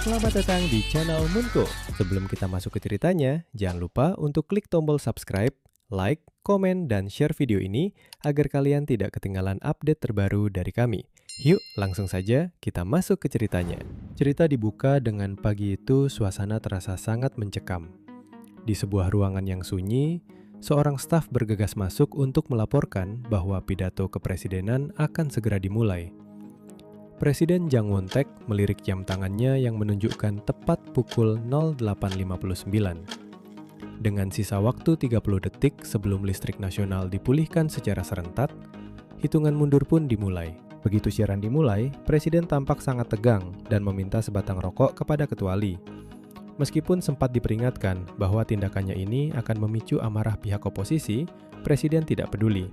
Selamat datang di channel Munko. Sebelum kita masuk ke ceritanya, jangan lupa untuk klik tombol subscribe, like, komen, dan share video ini agar kalian tidak ketinggalan update terbaru dari kami. Yuk, langsung saja kita masuk ke ceritanya. Cerita dibuka dengan pagi itu suasana terasa sangat mencekam. Di sebuah ruangan yang sunyi, seorang staf bergegas masuk untuk melaporkan bahwa pidato kepresidenan akan segera dimulai. Presiden Jang Won-taek melirik jam tangannya yang menunjukkan tepat pukul 08.59. Dengan sisa waktu 30 detik sebelum listrik nasional dipulihkan secara serentak, hitungan mundur pun dimulai. Begitu siaran dimulai, Presiden tampak sangat tegang dan meminta sebatang rokok kepada ketuali. Meskipun sempat diperingatkan bahwa tindakannya ini akan memicu amarah pihak oposisi, Presiden tidak peduli.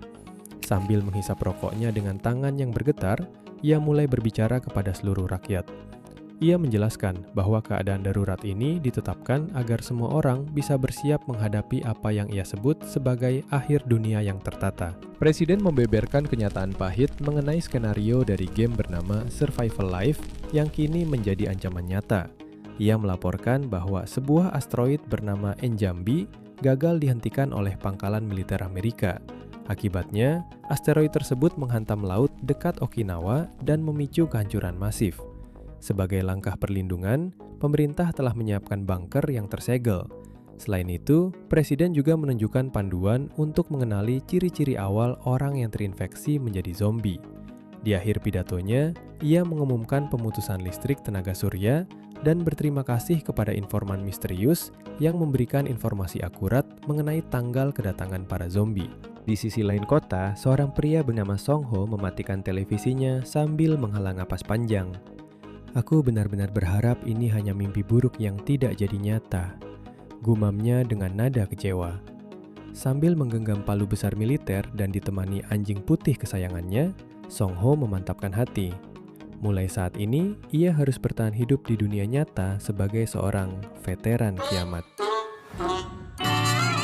Sambil menghisap rokoknya dengan tangan yang bergetar, ia mulai berbicara kepada seluruh rakyat. Ia menjelaskan bahwa keadaan darurat ini ditetapkan agar semua orang bisa bersiap menghadapi apa yang ia sebut sebagai akhir dunia yang tertata. Presiden membeberkan kenyataan pahit mengenai skenario dari game bernama Survival Life yang kini menjadi ancaman nyata. Ia melaporkan bahwa sebuah asteroid bernama Enjambi gagal dihentikan oleh pangkalan militer Amerika. Akibatnya, asteroid tersebut menghantam laut dekat Okinawa dan memicu kehancuran masif. Sebagai langkah perlindungan, pemerintah telah menyiapkan bunker yang tersegel. Selain itu, Presiden juga menunjukkan panduan untuk mengenali ciri-ciri awal orang yang terinfeksi menjadi zombie. Di akhir pidatonya, ia mengumumkan pemutusan listrik tenaga surya dan berterima kasih kepada informan misterius yang memberikan informasi akurat mengenai tanggal kedatangan para zombie. Di sisi lain kota, seorang pria bernama Song Ho mematikan televisinya sambil menghela napas panjang. "Aku benar-benar berharap ini hanya mimpi buruk yang tidak jadi nyata," gumamnya dengan nada kecewa. Sambil menggenggam palu besar militer dan ditemani anjing putih kesayangannya, Song Ho memantapkan hati. Mulai saat ini, ia harus bertahan hidup di dunia nyata sebagai seorang veteran kiamat.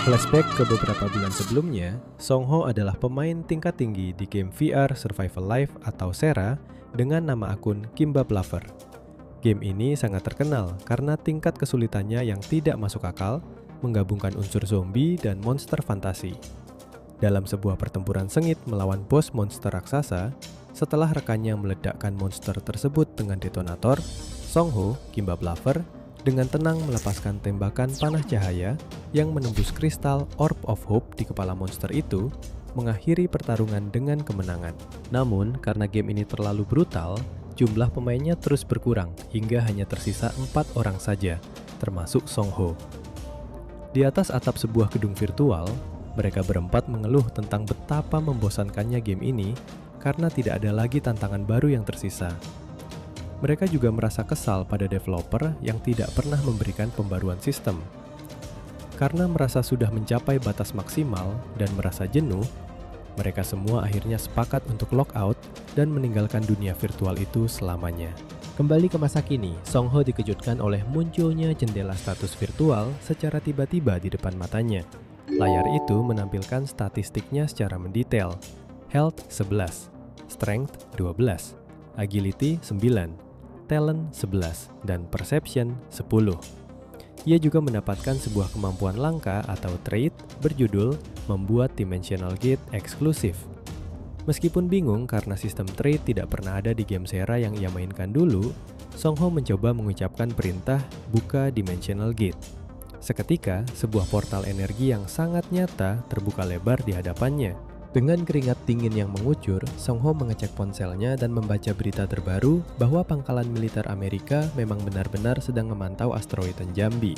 Flashback ke beberapa bulan sebelumnya, Song Ho adalah pemain tingkat tinggi di game VR Survival Life atau SERA dengan nama akun Kimbap Lover. Game ini sangat terkenal karena tingkat kesulitannya yang tidak masuk akal, menggabungkan unsur zombie dan monster fantasi. Dalam sebuah pertempuran sengit melawan bos monster raksasa, setelah rekannya meledakkan monster tersebut dengan detonator, Song Ho, Kimbap Lover, dengan tenang melepaskan tembakan panah cahaya yang menembus kristal Orb of Hope di kepala monster itu, mengakhiri pertarungan dengan kemenangan. Namun, karena game ini terlalu brutal, jumlah pemainnya terus berkurang hingga hanya tersisa 4 orang saja, termasuk Song Ho. Di atas atap sebuah gedung virtual, mereka berempat mengeluh tentang betapa membosankannya game ini karena tidak ada lagi tantangan baru yang tersisa. Mereka juga merasa kesal pada developer yang tidak pernah memberikan pembaruan sistem. Karena merasa sudah mencapai batas maksimal dan merasa jenuh, mereka semua akhirnya sepakat untuk lockout dan meninggalkan dunia virtual itu selamanya. Kembali ke masa kini, Song Ho dikejutkan oleh munculnya jendela status virtual secara tiba-tiba di depan matanya. Layar itu menampilkan statistiknya secara mendetail. Health 11, Strength 12, Agility 9, Talent 11, dan Perception 10. Ia juga mendapatkan sebuah kemampuan langka atau trait berjudul Membuat Dimensional Gate Eksklusif. Meskipun bingung karena sistem trait tidak pernah ada di game SERA yang ia mainkan dulu, Song Ho mencoba mengucapkan perintah buka Dimensional Gate. Seketika, sebuah portal energi yang sangat nyata terbuka lebar di hadapannya. Dengan keringat dingin yang mengucur, Song Ho mengecek ponselnya dan membaca berita terbaru bahwa pangkalan militer Amerika memang benar-benar sedang memantau asteroid Enjambi.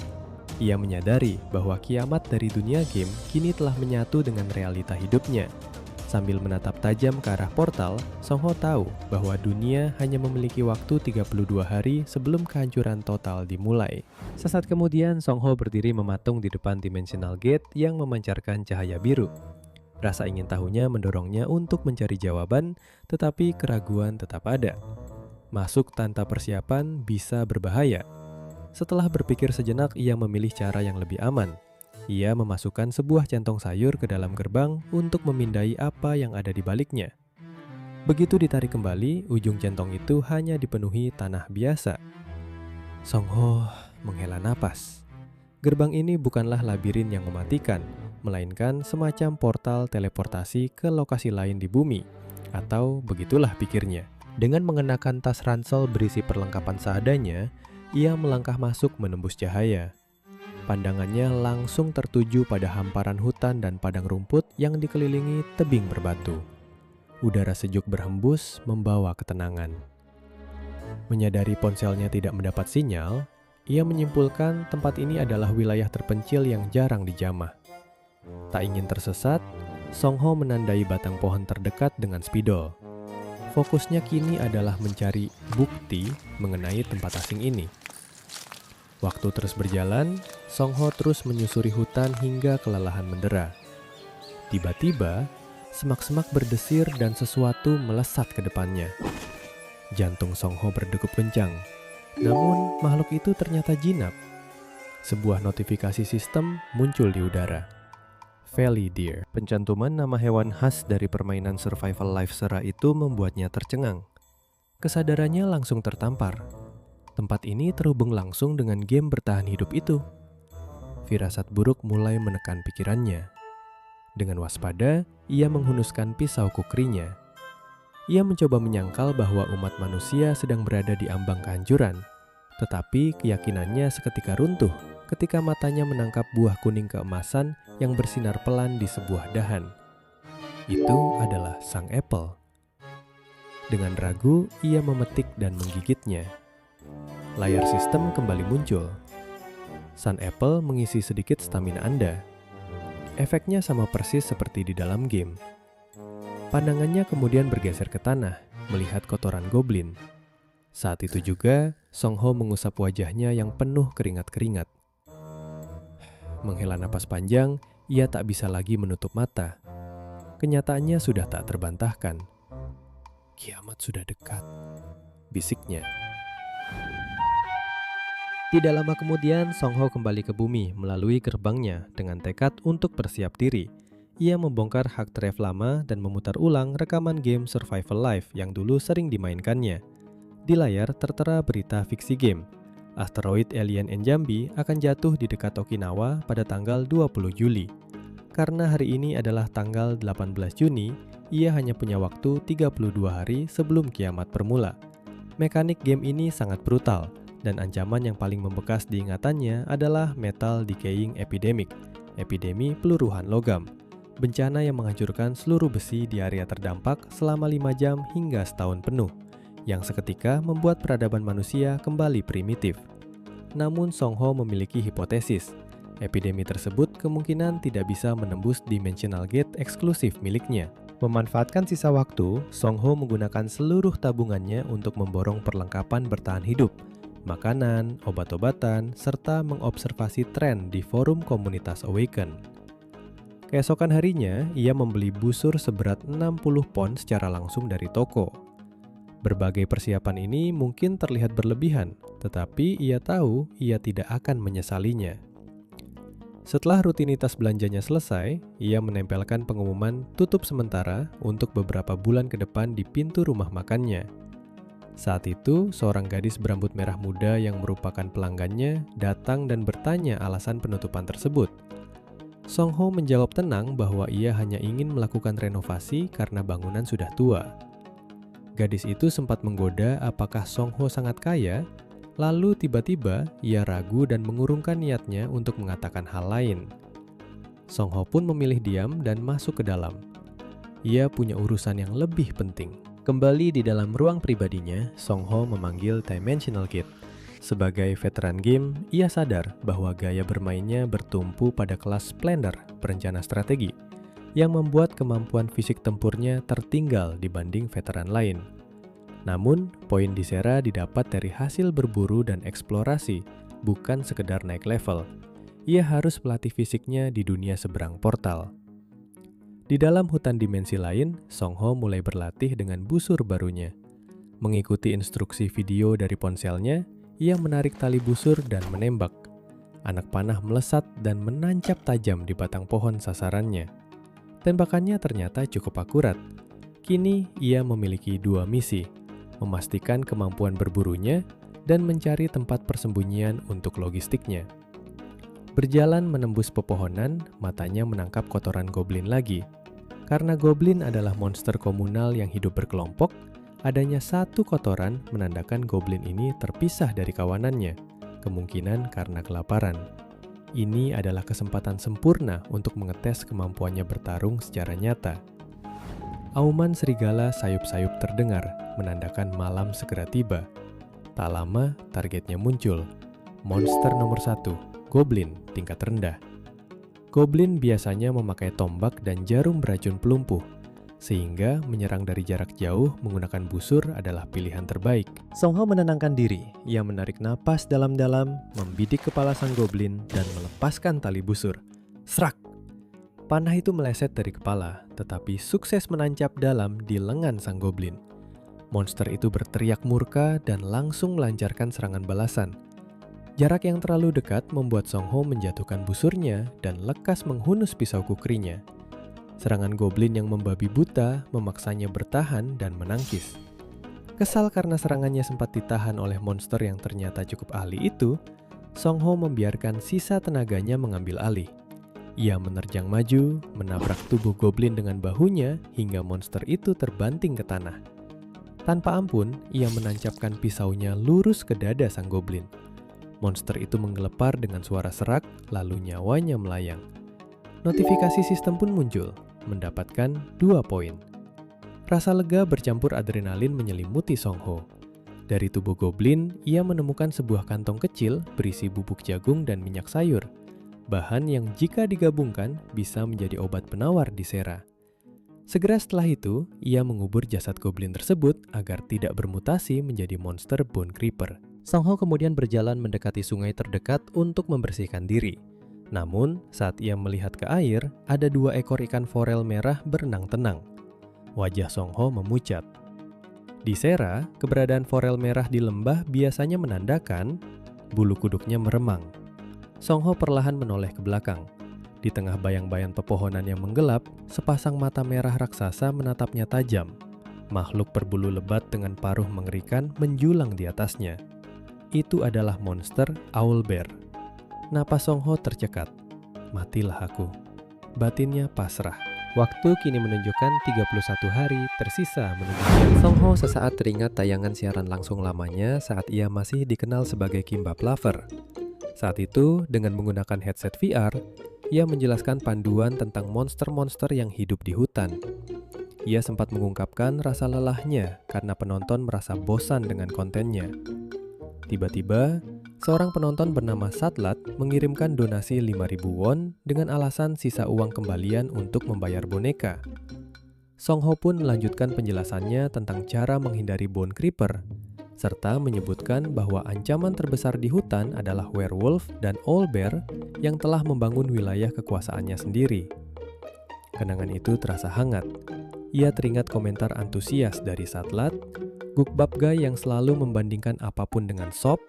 Ia menyadari bahwa kiamat dari dunia game kini telah menyatu dengan realita hidupnya. Sambil menatap tajam ke arah portal, Song Ho tahu bahwa dunia hanya memiliki waktu 32 hari sebelum kehancuran total dimulai. Sesaat kemudian, Song Ho berdiri mematung di depan Dimensional Gate yang memancarkan cahaya biru. Rasa ingin tahunya mendorongnya untuk mencari jawaban, tetapi keraguan tetap ada. Masuk tanpa persiapan bisa berbahaya. Setelah berpikir sejenak, ia memilih cara yang lebih aman. Ia memasukkan sebuah centong sayur ke dalam gerbang untuk memindai apa yang ada di baliknya. Begitu ditarik kembali, ujung centong itu hanya dipenuhi tanah biasa. Song Ho menghela napas. Gerbang ini bukanlah labirin yang mematikan, melainkan semacam portal teleportasi ke lokasi lain di bumi. Atau begitulah pikirnya. Dengan mengenakan tas ransel berisi perlengkapan seadanya, ia melangkah masuk menembus cahaya. Pandangannya langsung tertuju pada hamparan hutan dan padang rumput yang dikelilingi tebing berbatu. Udara sejuk berhembus membawa ketenangan. Menyadari ponselnya tidak mendapat sinyal, ia menyimpulkan tempat ini adalah wilayah terpencil yang jarang dijamah. Tak ingin tersesat, Song Ho menandai batang pohon terdekat dengan spidol. Fokusnya kini adalah mencari bukti mengenai tempat asing ini. Waktu terus berjalan, Song Ho terus menyusuri hutan hingga kelelahan mendera. Tiba-tiba, semak-semak berdesir dan sesuatu melesat ke depannya. Jantung Song Ho berdegup kencang. Namun, makhluk itu ternyata jinak. Sebuah notifikasi sistem muncul di udara. Valley Deer. Pencantuman nama hewan khas dari permainan survival life Sera itu membuatnya tercengang. Kesadarannya langsung tertampar. Tempat ini terhubung langsung dengan game bertahan hidup itu. Firasat buruk mulai menekan pikirannya. Dengan waspada, ia menghunuskan pisau kukrinya. Ia mencoba menyangkal bahwa umat manusia sedang berada di ambang kehancuran. Tetapi keyakinannya seketika runtuh ketika matanya menangkap buah kuning keemasan yang bersinar pelan di sebuah dahan. Itu adalah sang apple. Dengan ragu, ia memetik dan menggigitnya. Layar sistem kembali muncul. Sun Apple mengisi sedikit stamina Anda. Efeknya sama persis seperti di dalam game. Pandangannya kemudian bergeser ke tanah, melihat kotoran goblin. Saat itu juga, Song Ho mengusap wajahnya yang penuh keringat-keringat. Menghela napas panjang, ia tak bisa lagi menutup mata. Kenyataannya sudah tak terbantahkan. Kiamat sudah dekat, bisiknya. Tidak lama kemudian, Song Ho kembali ke bumi melalui gerbangnya dengan tekad untuk bersiap diri. Ia membongkar hard drive lama dan memutar ulang rekaman game Survival Life yang dulu sering dimainkannya. Di layar tertera berita fiksi game. Asteroid Alien Njambi akan jatuh di dekat Okinawa pada tanggal 20 Juli. Karena hari ini adalah tanggal 18 Juni, ia hanya punya waktu 32 hari sebelum kiamat bermula. Mekanik game ini sangat brutal, dan ancaman yang paling membekas di ingatannya adalah Metal Decaying Epidemic, epidemi peluruhan logam. Bencana yang menghancurkan seluruh besi di area terdampak selama 5 jam hingga setahun penuh, yang seketika membuat peradaban manusia kembali primitif. Namun Song Ho memiliki hipotesis, epidemi tersebut kemungkinan tidak bisa menembus dimensional gate eksklusif miliknya. Memanfaatkan sisa waktu, Song Ho menggunakan seluruh tabungannya untuk memborong perlengkapan bertahan hidup, makanan, obat-obatan, serta mengobservasi tren di forum komunitas Awaken. Keesokan harinya, ia membeli busur seberat 60 pon secara langsung dari toko. Berbagai persiapan ini mungkin terlihat berlebihan, tetapi ia tahu ia tidak akan menyesalinya. Setelah rutinitas belanjanya selesai, ia menempelkan pengumuman tutup sementara untuk beberapa bulan ke depan di pintu rumah makannya. Saat itu, seorang gadis berambut merah muda yang merupakan pelanggannya datang dan bertanya alasan penutupan tersebut. Song Ho menjawab tenang bahwa ia hanya ingin melakukan renovasi karena bangunan sudah tua. Gadis itu sempat menggoda apakah Song Ho sangat kaya, lalu tiba-tiba ia ragu dan mengurungkan niatnya untuk mengatakan hal lain. Song Ho pun memilih diam dan masuk ke dalam. Ia punya urusan yang lebih penting. Kembali di dalam ruang pribadinya, Song Ho memanggil Dimensional Gate. Sebagai veteran game, ia sadar bahwa gaya bermainnya bertumpu pada kelas Splendor, perencana strategi, yang membuat kemampuan fisik tempurnya tertinggal dibanding veteran lain. Namun, poin di Sera didapat dari hasil berburu dan eksplorasi, bukan sekedar naik level. Ia harus melatih fisiknya di dunia seberang portal. Di dalam hutan dimensi lain, Song Ho mulai berlatih dengan busur barunya. Mengikuti instruksi video dari ponselnya, ia menarik tali busur dan menembak. Anak panah melesat dan menancap tajam di batang pohon sasarannya. Tembakannya ternyata cukup akurat. Kini ia memiliki 2 misi, memastikan kemampuan berburunya dan mencari tempat persembunyian untuk logistiknya. Berjalan menembus pepohonan, matanya menangkap kotoran goblin lagi. Karena goblin adalah monster komunal yang hidup berkelompok, adanya satu kotoran menandakan goblin ini terpisah dari kawanannya, kemungkinan karena kelaparan. Ini adalah kesempatan sempurna untuk mengetes kemampuannya bertarung secara nyata. Auman serigala sayup-sayup terdengar, menandakan malam segera tiba. Tak lama, targetnya muncul. Monster nomor 1, goblin tingkat rendah. Goblin biasanya memakai tombak dan jarum beracun pelumpuh, sehingga menyerang dari jarak jauh menggunakan busur adalah pilihan terbaik. Song Ho menenangkan diri. Ia menarik napas dalam-dalam, membidik kepala sang goblin, dan melepaskan tali busur. Srak! Panah itu meleset dari kepala, tetapi sukses menancap dalam di lengan sang goblin. Monster itu berteriak murka dan langsung melancarkan serangan balasan. Jarak yang terlalu dekat membuat Song Ho menjatuhkan busurnya dan lekas menghunus pisau kukrinya. Serangan goblin yang membabi buta memaksanya bertahan dan menangkis. Kesal karena serangannya sempat ditahan oleh monster yang ternyata cukup ahli itu, Song Ho membiarkan sisa tenaganya mengambil alih. Ia menerjang maju, menabrak tubuh goblin dengan bahunya hingga monster itu terbanting ke tanah. Tanpa ampun, ia menancapkan pisaunya lurus ke dada sang goblin. Monster itu menggelepar dengan suara serak, lalu nyawanya melayang. Notifikasi sistem pun muncul, mendapatkan 2 poin. Rasa lega bercampur adrenalin menyelimuti Song Ho. Dari tubuh goblin, ia menemukan sebuah kantong kecil berisi bubuk jagung dan minyak sayur. Bahan yang jika digabungkan bisa menjadi obat penawar di Sera. Segera setelah itu, ia mengubur jasad goblin tersebut agar tidak bermutasi menjadi monster Bone Creeper. Song Ho kemudian berjalan mendekati sungai terdekat untuk membersihkan diri. Namun, saat ia melihat ke air, ada 2 ekor ikan forel merah berenang tenang. Wajah Song Ho memucat. Di Sera, keberadaan forel merah di lembah biasanya menandakan bulu kuduknya meremang. Song Ho perlahan menoleh ke belakang. Di tengah bayang-bayang pepohonan yang menggelap, sepasang mata merah raksasa menatapnya tajam. Makhluk berbulu lebat dengan paruh mengerikan menjulang di atasnya. Itu adalah monster Owlbear. Napas Song Ho tercekat. Matilah aku. Batinnya pasrah. Waktu kini menunjukkan 31 hari tersisa menuju. Song Ho sesaat teringat tayangan siaran langsung lamanya saat ia masih dikenal sebagai Kimbap Lover. Saat itu, dengan menggunakan headset VR, ia menjelaskan panduan tentang monster-monster yang hidup di hutan. Ia sempat mengungkapkan rasa lelahnya karena penonton merasa bosan dengan kontennya. Tiba-tiba, seorang penonton bernama Satlat mengirimkan donasi 5.000 won dengan alasan sisa uang kembalian untuk membayar boneka. Song Ho pun melanjutkan penjelasannya tentang cara menghindari Bone Creeper, serta menyebutkan bahwa ancaman terbesar di hutan adalah werewolf dan owlbear yang telah membangun wilayah kekuasaannya sendiri. Kenangan itu terasa hangat. Ia teringat komentar antusias dari Satlat, Gukbap Guy yang selalu membandingkan apapun dengan sop,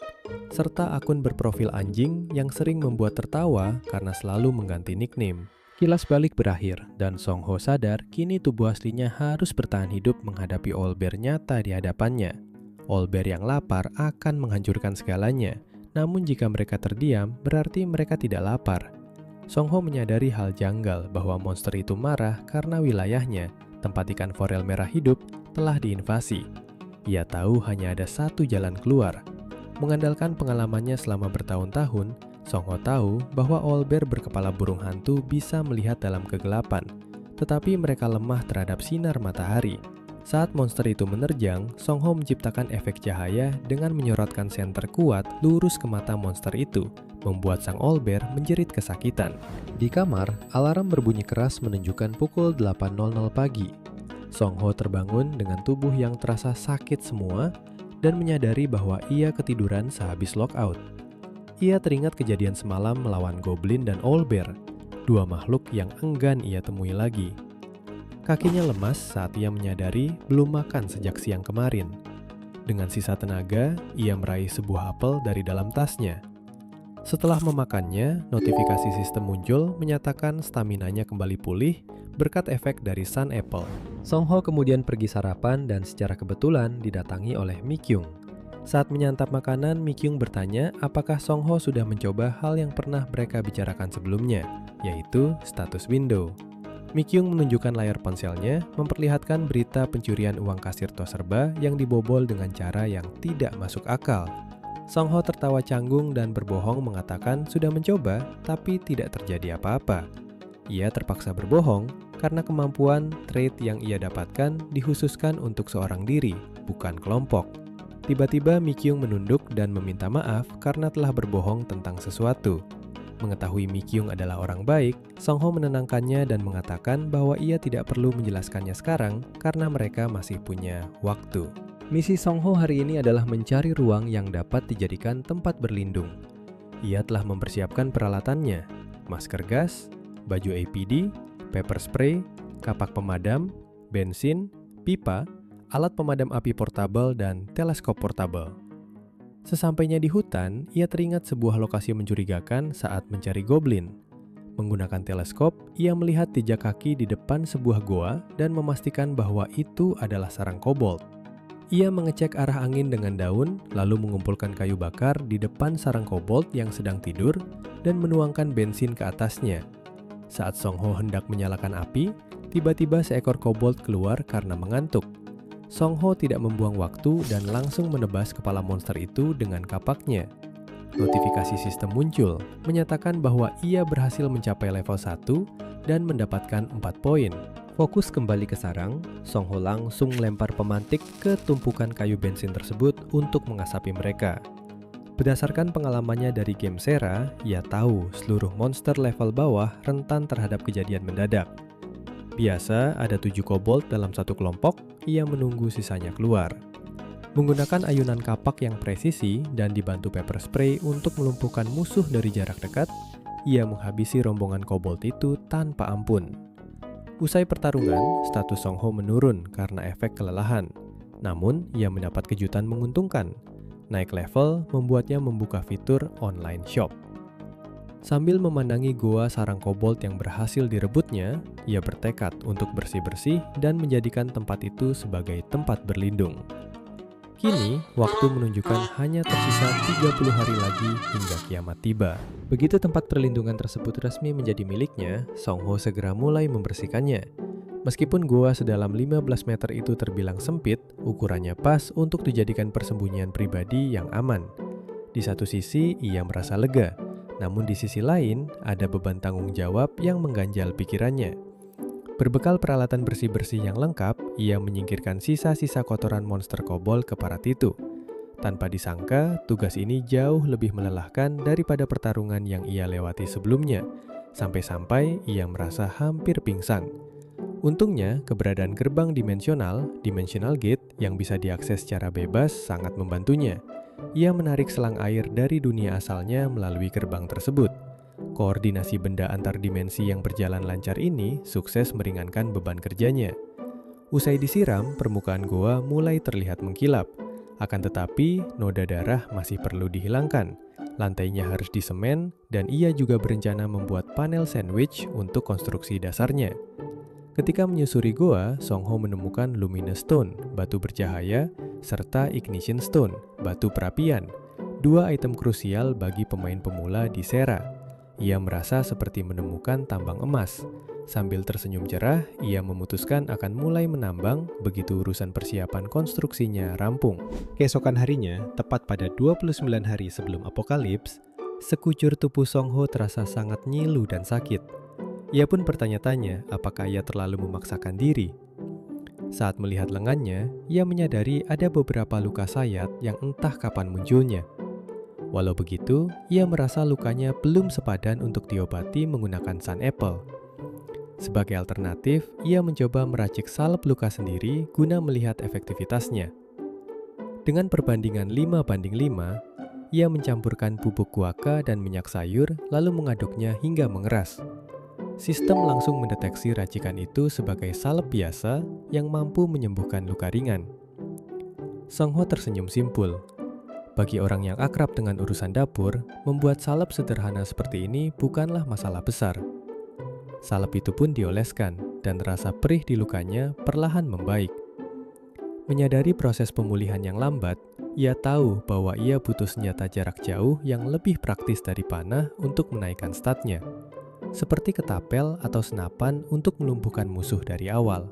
serta akun berprofil anjing yang sering membuat tertawa karena selalu mengganti nickname. Kilas balik berakhir, dan Song Ho sadar kini tubuh aslinya harus bertahan hidup menghadapi owlbear nyata di hadapannya. Owlbear yang lapar akan menghancurkan segalanya, namun jika mereka terdiam, berarti mereka tidak lapar. Song Ho menyadari hal janggal bahwa monster itu marah karena wilayahnya, tempat ikan forel merah hidup, telah diinvasi. Ia tahu hanya ada satu jalan keluar. Mengandalkan pengalamannya selama bertahun-tahun, Song Ho tahu bahwa owlbear berkepala burung hantu bisa melihat dalam kegelapan, tetapi mereka lemah terhadap sinar matahari. Saat monster itu menerjang, Song Ho menciptakan efek cahaya dengan menyorotkan senter kuat lurus ke mata monster itu, membuat sang owlbear menjerit kesakitan. Di kamar, alarm berbunyi keras menunjukkan pukul 8.00 pagi. Song Ho terbangun dengan tubuh yang terasa sakit semua dan menyadari bahwa ia ketiduran sehabis lockout. Ia teringat kejadian semalam melawan goblin dan owlbear, 2 makhluk yang enggan ia temui lagi. Kakinya lemas saat ia menyadari belum makan sejak siang kemarin. Dengan sisa tenaga, ia meraih sebuah apel dari dalam tasnya. Setelah memakannya, notifikasi sistem muncul menyatakan staminanya kembali pulih berkat efek dari Sun Apple. Song Ho kemudian pergi sarapan dan secara kebetulan didatangi oleh Mi Kyung. Saat menyantap makanan, Mi-kyung bertanya apakah Song Ho sudah mencoba hal yang pernah mereka bicarakan sebelumnya, yaitu status window. Mi-kyung menunjukkan layar ponselnya, memperlihatkan berita pencurian uang kasir tos serba yang dibobol dengan cara yang tidak masuk akal. Song Ho tertawa canggung dan berbohong mengatakan sudah mencoba, tapi tidak terjadi apa-apa. Ia terpaksa berbohong karena kemampuan trait yang ia dapatkan dikhususkan untuk seorang diri, bukan kelompok. Tiba-tiba Mi-kyung menunduk dan meminta maaf karena telah berbohong tentang sesuatu. Mengetahui Mi-kyung adalah orang baik, Song Ho menenangkannya dan mengatakan bahwa ia tidak perlu menjelaskannya sekarang karena mereka masih punya waktu. Misi Song Ho hari ini adalah mencari ruang yang dapat dijadikan tempat berlindung. Ia telah mempersiapkan peralatannya, masker gas, baju APD, pepper spray, kapak pemadam, bensin, pipa, alat pemadam api portabel, dan teleskop portabel. Sesampainya di hutan, ia teringat sebuah lokasi mencurigakan saat mencari goblin. Menggunakan teleskop, ia melihat jejak kaki di depan sebuah goa dan memastikan bahwa itu adalah sarang kobold. Ia mengecek arah angin dengan daun, lalu mengumpulkan kayu bakar di depan sarang kobold yang sedang tidur dan menuangkan bensin ke atasnya. Saat Song Ho hendak menyalakan api, tiba-tiba seekor kobold keluar karena mengantuk. Song Ho tidak membuang waktu dan langsung menebas kepala monster itu dengan kapaknya. Notifikasi sistem muncul, menyatakan bahwa ia berhasil mencapai level 1 dan mendapatkan 4 poin. Fokus kembali ke sarang, Song Ho langsung melempar pemantik ke tumpukan kayu bensin tersebut untuk mengasapi mereka. Berdasarkan pengalamannya dari game Sera, ia tahu seluruh monster level bawah rentan terhadap kejadian mendadak. Biasa ada 7 kobold dalam satu kelompok, ia menunggu sisanya keluar. Menggunakan ayunan kapak yang presisi dan dibantu pepper spray untuk melumpuhkan musuh dari jarak dekat, ia menghabisi rombongan kobold itu tanpa ampun. Usai pertarungan, status Song Ho menurun karena efek kelelahan. Namun, ia mendapat kejutan menguntungkan. Naik level membuatnya membuka fitur online shop. Sambil memandangi goa sarang kobold yang berhasil direbutnya, ia bertekad untuk bersih-bersih dan menjadikan tempat itu sebagai tempat berlindung. Kini, waktu menunjukkan hanya tersisa 30 hari lagi hingga kiamat tiba. Begitu tempat perlindungan tersebut resmi menjadi miliknya, Song Ho segera mulai membersihkannya. Meskipun goa sedalam 15 meter itu terbilang sempit, ukurannya pas untuk dijadikan persembunyian pribadi yang aman. Di satu sisi, ia merasa lega. Namun di sisi lain, ada beban tanggung jawab yang mengganjal pikirannya. Berbekal peralatan bersih-bersih yang lengkap, ia menyingkirkan sisa-sisa kotoran monster kobold ke parat itu. Tanpa disangka, tugas ini jauh lebih melelahkan daripada pertarungan yang ia lewati sebelumnya. Sampai-sampai ia merasa hampir pingsan. Untungnya, keberadaan gerbang Dimensional Gate, yang bisa diakses secara bebas sangat membantunya. Ia menarik selang air dari dunia asalnya melalui gerbang tersebut. Koordinasi benda antar dimensi yang berjalan lancar ini sukses meringankan beban kerjanya. Usai disiram, permukaan goa mulai terlihat mengkilap. Akan tetapi, noda darah masih perlu dihilangkan. Lantainya harus disemen, dan ia juga berencana membuat panel sandwich untuk konstruksi dasarnya. Ketika menyusuri goa, Song Ho menemukan Luminous Stone, batu bercahaya, serta Ignition Stone, batu perapian, 2 item krusial bagi pemain pemula di Sera. Ia merasa seperti menemukan tambang emas. Sambil tersenyum cerah, ia memutuskan akan mulai menambang begitu urusan persiapan konstruksinya rampung. Keesokan harinya, tepat pada 29 hari sebelum apokalips, sekucur tubuh Song Ho terasa sangat nyilu dan sakit. Ia pun bertanya-tanya apakah ia terlalu memaksakan diri. Saat melihat lengannya, ia menyadari ada beberapa luka sayat yang entah kapan munculnya. Walau begitu, ia merasa lukanya belum sepadan untuk diobati menggunakan Sun Apple. Sebagai alternatif, ia mencoba meracik salep luka sendiri guna melihat efektivitasnya. Dengan perbandingan 5:5, ia mencampurkan bubuk guaka dan minyak sayur lalu mengaduknya hingga mengeras. Sistem langsung mendeteksi racikan itu sebagai salep biasa yang mampu menyembuhkan luka ringan. Song Ho tersenyum simpul. Bagi orang yang akrab dengan urusan dapur, membuat salep sederhana seperti ini bukanlah masalah besar. Salep itu pun dioleskan, dan rasa perih di lukanya perlahan membaik. Menyadari proses pemulihan yang lambat, Ia tahu bahwa ia butuh senjata jarak jauh yang lebih praktis dari panah untuk menaikkan statnya, seperti ketapel atau senapan untuk melumpuhkan musuh dari awal.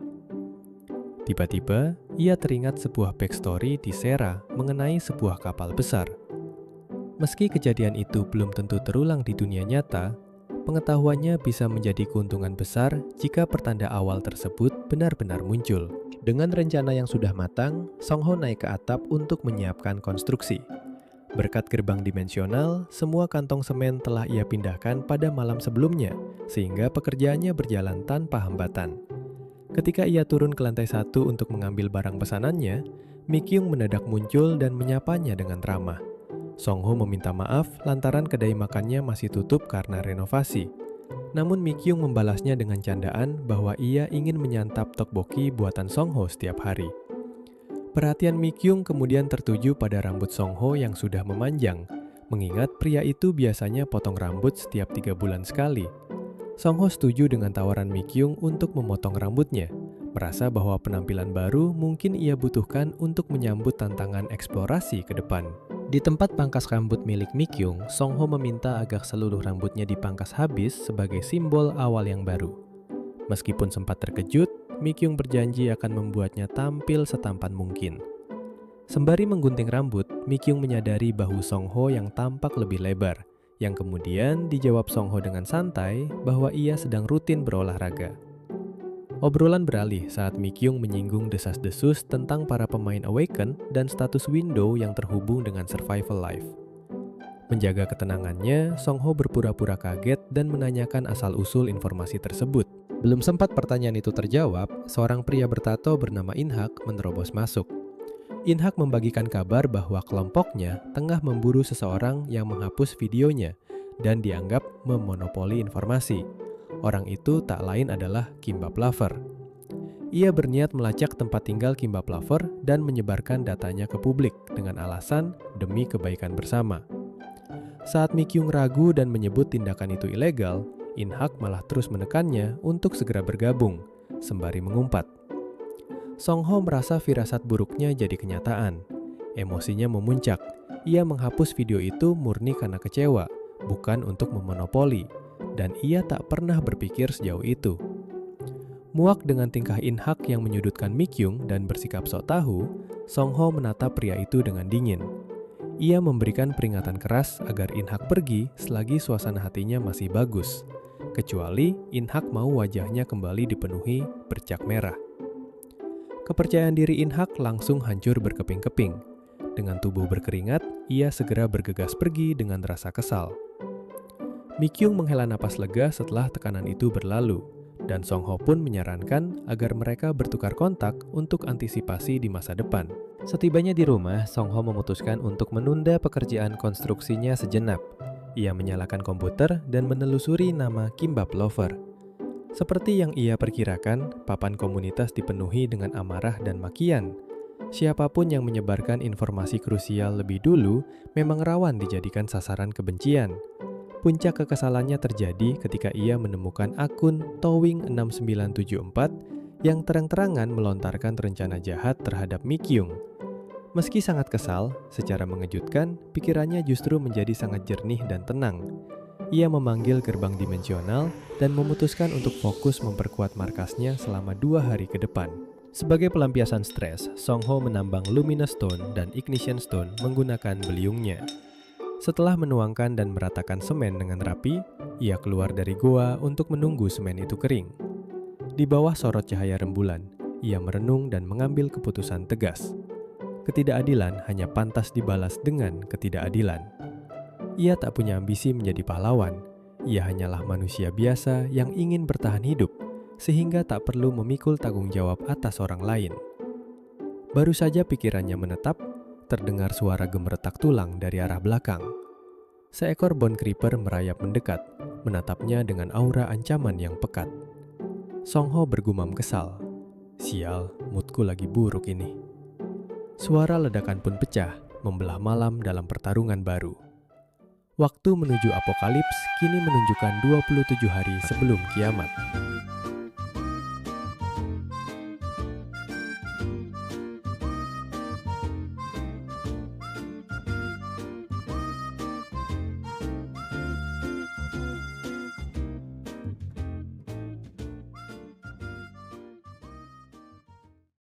Tiba-tiba, ia teringat sebuah backstory di Sera mengenai sebuah kapal besar. Meski kejadian itu belum tentu terulang di dunia nyata, pengetahuannya bisa menjadi keuntungan besar jika pertanda awal tersebut benar-benar muncul. Dengan rencana yang sudah matang, Song Ho naik ke atap untuk menyiapkan konstruksi. Berkat gerbang dimensional, semua kantong semen telah ia pindahkan pada malam sebelumnya, sehingga pekerjaannya berjalan tanpa hambatan. Ketika ia turun ke lantai 1 untuk mengambil barang pesanannya, Mi Kyung mendadak muncul dan menyapanya dengan ramah. Song Ho meminta maaf lantaran kedai makannya masih tutup karena renovasi. Namun Mi Kyung membalasnya dengan candaan bahwa ia ingin menyantap tteokbokki buatan Song Ho setiap hari. Perhatian Mi Kyung kemudian tertuju pada rambut Song Ho yang sudah memanjang, mengingat pria itu biasanya potong rambut setiap 3 bulan sekali. Song Ho setuju dengan tawaran Mi Kyung untuk memotong rambutnya, merasa bahwa penampilan baru mungkin ia butuhkan untuk menyambut tantangan eksplorasi ke depan. Di tempat pangkas rambut milik Mi Kyung, Song Ho meminta agar seluruh rambutnya dipangkas habis sebagai simbol awal yang baru. Meskipun sempat terkejut, Mi Kyung berjanji akan membuatnya tampil setampan mungkin. Sembari menggunting rambut, Mi Kyung menyadari bahu Song Ho yang tampak lebih lebar, yang kemudian dijawab Song Ho dengan santai bahwa ia sedang rutin berolahraga. Obrolan beralih saat Mi Kyung menyinggung desas-desus tentang para pemain Awaken dan status window yang terhubung dengan Survival Life. Menjaga ketenangannya, Song Ho berpura-pura kaget dan menanyakan asal-usul informasi tersebut. Belum sempat pertanyaan itu terjawab, seorang pria bertato bernama In-hak menerobos masuk. In-hak membagikan kabar bahwa kelompoknya tengah memburu seseorang yang menghapus videonya dan dianggap memonopoli informasi. Orang itu tak lain adalah Kimbap Lover. Ia berniat melacak tempat tinggal Kimbap Lover dan menyebarkan datanya ke publik dengan alasan demi kebaikan bersama. Saat Mi Kyung ragu dan menyebut tindakan itu ilegal, In-hak malah terus menekannya untuk segera bergabung, sembari mengumpat. Song Ho merasa firasat buruknya jadi kenyataan. Emosinya memuncak. Ia menghapus video itu murni karena kecewa, bukan untuk memonopoli. Dan ia tak pernah berpikir sejauh itu. Muak dengan tingkah In-hak yang menyudutkan Mi Kyung dan bersikap sok tahu, Song Ho menatap pria itu dengan dingin. Ia memberikan peringatan keras agar In-hak pergi selagi suasana hatinya masih bagus, kecuali In-hak mau wajahnya kembali dipenuhi bercak merah. Kepercayaan diri In-hak langsung hancur berkeping-keping. Dengan tubuh berkeringat, ia segera bergegas pergi dengan rasa kesal. Mi Kyung menghela napas lega setelah tekanan itu berlalu, dan Song Ho pun menyarankan agar mereka bertukar kontak untuk antisipasi di masa depan. Setibanya di rumah, Song Ho memutuskan untuk menunda pekerjaan konstruksinya sejenak. Ia menyalakan komputer dan menelusuri nama Kimbap Lover. Seperti yang ia perkirakan, papan komunitas dipenuhi dengan amarah dan makian. Siapapun yang menyebarkan informasi krusial lebih dulu memang rawan dijadikan sasaran kebencian. Puncak kekesalannya terjadi ketika ia menemukan akun Towing6974 yang terang-terangan melontarkan rencana jahat terhadap Mi Kyung. Meski sangat kesal, secara mengejutkan, pikirannya justru menjadi sangat jernih dan tenang. Ia memanggil gerbang dimensional dan memutuskan untuk fokus memperkuat markasnya selama 2 hari ke depan. Sebagai pelampiasan stres, Song Ho menambang Luminous Stone dan Ignition Stone menggunakan beliungnya. Setelah menuangkan dan meratakan semen dengan rapi, ia keluar dari goa untuk menunggu semen itu kering. Di bawah sorot cahaya rembulan, ia merenung dan mengambil keputusan tegas. Ketidakadilan hanya pantas dibalas dengan ketidakadilan. Ia tak punya ambisi menjadi pahlawan. Ia hanyalah manusia biasa yang ingin bertahan hidup, sehingga tak perlu memikul tanggung jawab atas orang lain. Baru saja pikirannya menetap, terdengar suara gemeretak tulang dari arah belakang. Seekor Bone Creeper merayap mendekat, menatapnya dengan aura ancaman yang pekat. Song Ho bergumam kesal. Sial, moodku lagi buruk ini. Suara ledakan pun pecah, membelah malam dalam pertarungan baru. Waktu menuju apokalips kini menunjukkan 27 hari sebelum kiamat.